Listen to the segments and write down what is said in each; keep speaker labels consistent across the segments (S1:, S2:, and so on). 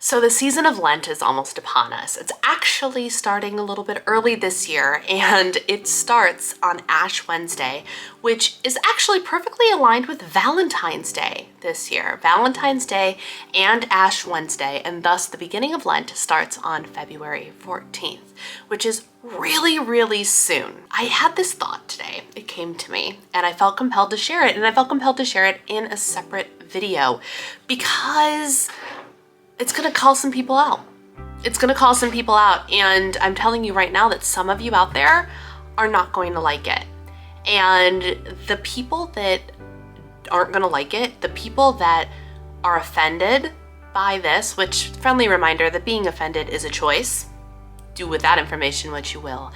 S1: So the season of Lent is almost upon us. It's actually starting a little bit early this year, and it starts on Ash Wednesday, which is actually perfectly aligned with Valentine's Day this year. Valentine's Day and Ash Wednesday, and thus the beginning of Lent starts on February 14th, which is really, really soon. I had this thought today. It came to me, and I felt compelled to share it, and I felt compelled to share it in a separate video because it's gonna call some people out. It's gonna call some people out, and I'm telling you right now that some of you out there are not going to like it. And the people that aren't gonna like it, the people that are offended by this, which, friendly reminder that being offended is a choice. Do with that information what you will.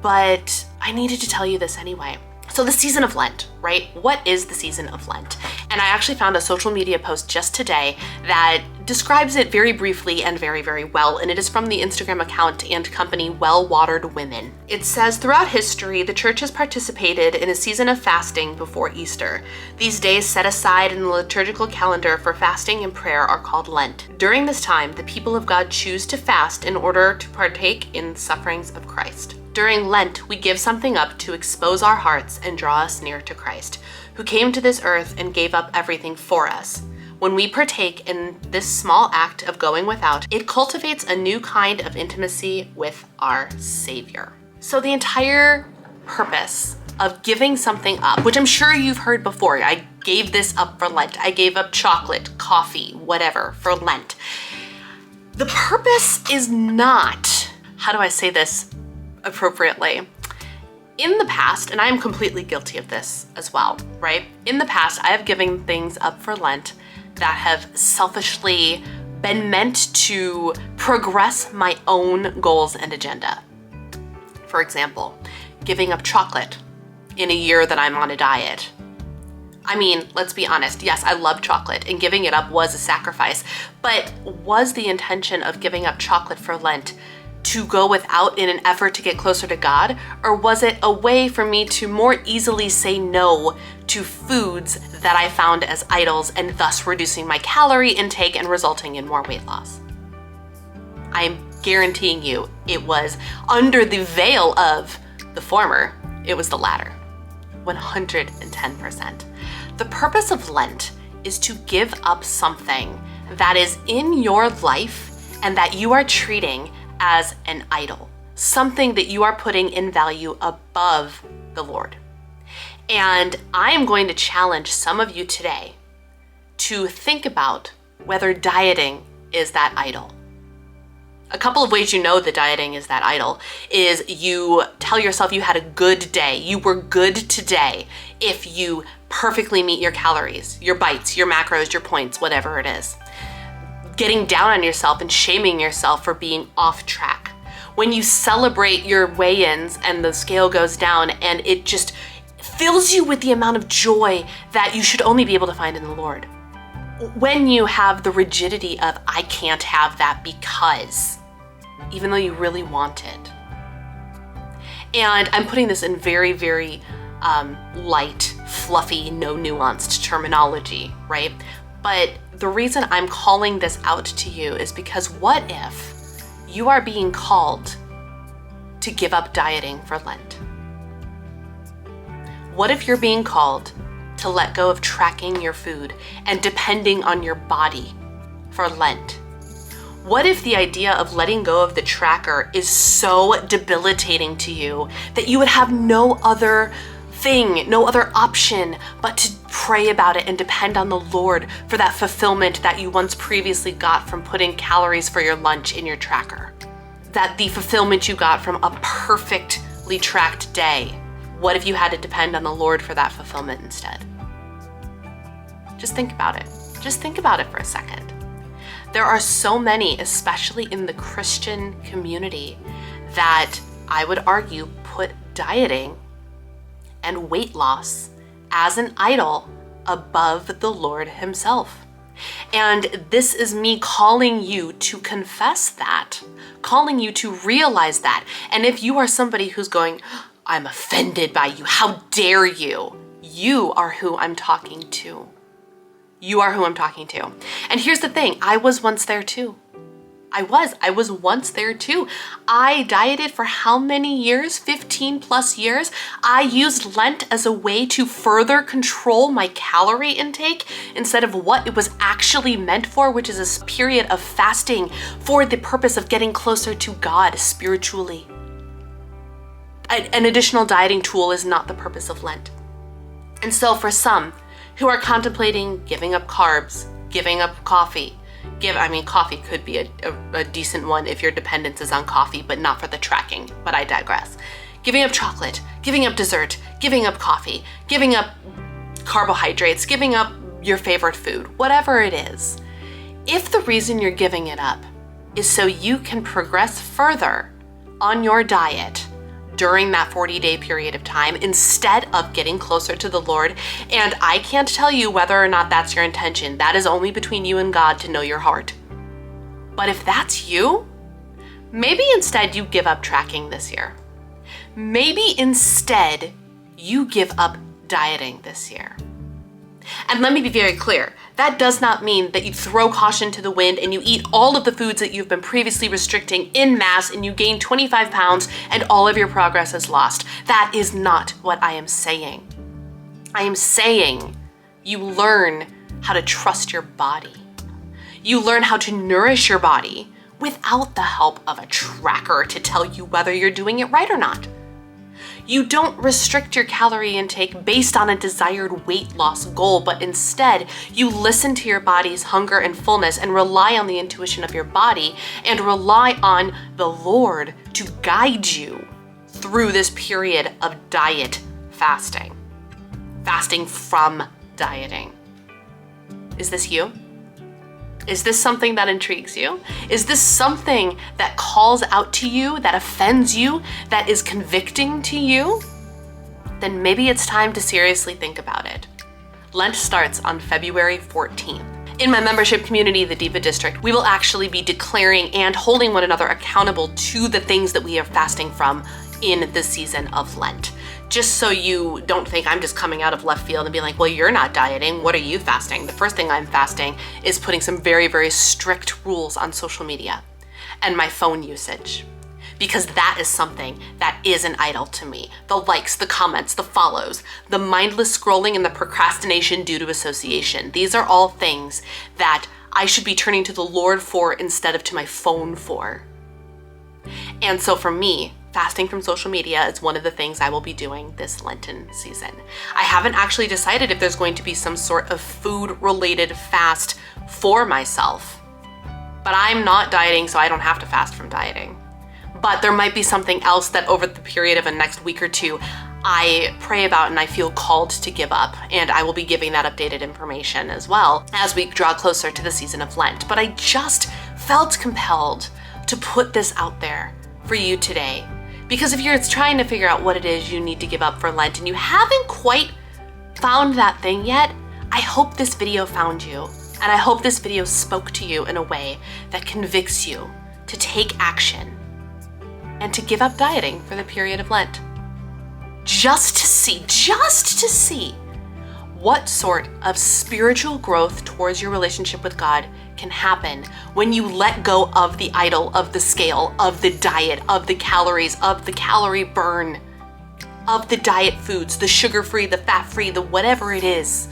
S1: But I needed to tell you this anyway. So the season of Lent, right? What is the season of Lent? And I actually found a social media post just today that describes it very briefly and very, very well. And it is from the Instagram account and company Well Watered Women. It says, throughout history, the church has participated in a season of fasting before Easter. These days set aside in the liturgical calendar for fasting and prayer are called Lent. During this time, the people of God choose to fast in order to partake in the sufferings of Christ. During Lent, we give something up to expose our hearts and draw us near to Christ, who came to this earth and gave up everything for us. When we partake in this small act of going without, it cultivates a new kind of intimacy with our Savior. So the entire purpose of giving something up, which I'm sure you've heard before, I gave this up for Lent. I gave up chocolate, coffee, whatever for Lent. The purpose is not, how do I say this appropriately? In the past, and I am completely guilty of this as well, right? In the past, I have given things up for Lent that have selfishly been meant to progress my own goals and agenda. For example, giving up chocolate in a year that I'm on a diet. I mean, let's be honest, yes, I love chocolate, and giving it up was a sacrifice, but was the intention of giving up chocolate for Lent to go without in an effort to get closer to God? Or was it a way for me to more easily say no to foods that I found as idols and thus reducing my calorie intake and resulting in more weight loss? I'm guaranteeing you it was under the veil of the former, it was the latter, 110%. The purpose of Lent is to give up something that is in your life and that you are treating as an idol, something that you are putting in value above the Lord. And I am going to challenge some of you today to think about whether dieting is that idol. A couple of ways you know that dieting is that idol is you tell yourself you had a good day, you were good today if you perfectly meet your calories, your bites, your macros, your points, whatever it is. Getting down on yourself and shaming yourself for being off track. When you celebrate your weigh-ins and the scale goes down and it just fills you with the amount of joy that you should only be able to find in the Lord. When you have the rigidity of, I can't have that because, even though you really want it. And I'm putting this in very, very light, fluffy, no nuanced terminology, right? But the reason I'm calling this out to you is because what if you are being called to give up dieting for Lent? What if you're being called to let go of tracking your food and depending on your body for Lent? What if the idea of letting go of the tracker is so debilitating to you that you would have no other thing, no other option but to pray about it and depend on the Lord for that fulfillment that you once previously got from putting calories for your lunch in your tracker? That the fulfillment you got from a perfectly tracked day. What if you had to depend on the Lord for that fulfillment instead? Just think about it. Just think about it for a second. There are so many, especially in the Christian community, that I would argue put dieting and weight loss as an idol above the Lord himself. And this is me calling you to confess that, calling you to realize that. And if you are somebody who's going, I'm offended by you, how dare you? You are who I'm talking to. You are who I'm talking to. And here's the thing, I was once there too. I was once there too. I dieted for how many years? 15 plus years. I used Lent as a way to further control my calorie intake instead of what it was actually meant for, which is a period of fasting for the purpose of getting closer to God spiritually. An additional dieting tool is not the purpose of Lent. And so for some who are contemplating giving up carbs, giving up coffee, coffee could be a decent one if your dependence is on coffee, but not for the tracking, but I digress. Giving up chocolate, giving up dessert, giving up coffee, giving up carbohydrates, giving up your favorite food, whatever it is. If the reason you're giving it up is so you can progress further on your diet during that 40-day period of time instead of getting closer to the Lord. And I can't tell you whether or not that's your intention. That is only between you and God to know your heart. But if that's you, maybe instead you give up tracking this year. Maybe instead you give up dieting this year. And let me be very clear, that does not mean that you throw caution to the wind and you eat all of the foods that you've been previously restricting en masse and you gain 25 pounds and all of your progress is lost. That is not what I am saying. I am saying you learn how to trust your body. You learn how to nourish your body without the help of a tracker to tell you whether you're doing it right or not. You don't restrict your calorie intake based on a desired weight loss goal, but instead you listen to your body's hunger and fullness and rely on the intuition of your body and rely on the Lord to guide you through this period of diet fasting. Fasting from dieting. Is this you? Is this something that intrigues you? Is this something that calls out to you, that offends you, that is convicting to you? Then maybe it's time to seriously think about it. Lent starts on February 14th. In my membership community, the Diva District, we will actually be declaring and holding one another accountable to the things that we are fasting from in the season of Lent. Just so you don't think I'm just coming out of left field and being like, well, you're not dieting, what are you fasting? The first thing I'm fasting is putting some very, very strict rules on social media and my phone usage, because that is something that is an idol to me. The likes, the comments, the follows, the mindless scrolling, and the procrastination due to association. These are all things that I should be turning to the Lord for instead of to my phone for. And so for me, fasting from social media is one of the things I will be doing this Lenten season. I haven't actually decided if there's going to be some sort of food-related fast for myself, but I'm not dieting, so I don't have to fast from dieting. But there might be something else that over the period of a next week or two, I pray about and I feel called to give up, and I will be giving that updated information as well as we draw closer to the season of Lent. But I just felt compelled to put this out there for you today. Because if you're trying to figure out what it is you need to give up for Lent and you haven't quite found that thing yet, I hope this video found you. And I hope this video spoke to you in a way that convicts you to take action and to give up dieting for the period of Lent. Just to see what sort of spiritual growth towards your relationship with God can happen when you let go of the idol of the scale, of the diet, of the calories, of the calorie burn, of the diet foods, the sugar-free, the fat-free, the whatever it is.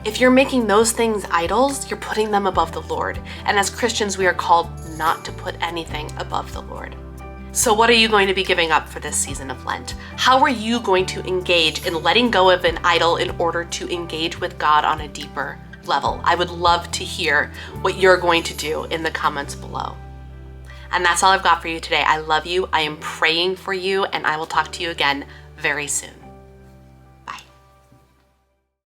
S1: If you're making those things idols, you're putting them above the Lord. And as Christians, we are called not to put anything above the Lord. So what are you going to be giving up for this season of Lent? How are you going to engage in letting go of an idol in order to engage with God on a deeper level? I would love to hear what you're going to do in the comments below. And that's all I've got for you today. I love you. I am praying for you, and I will talk to you again very soon.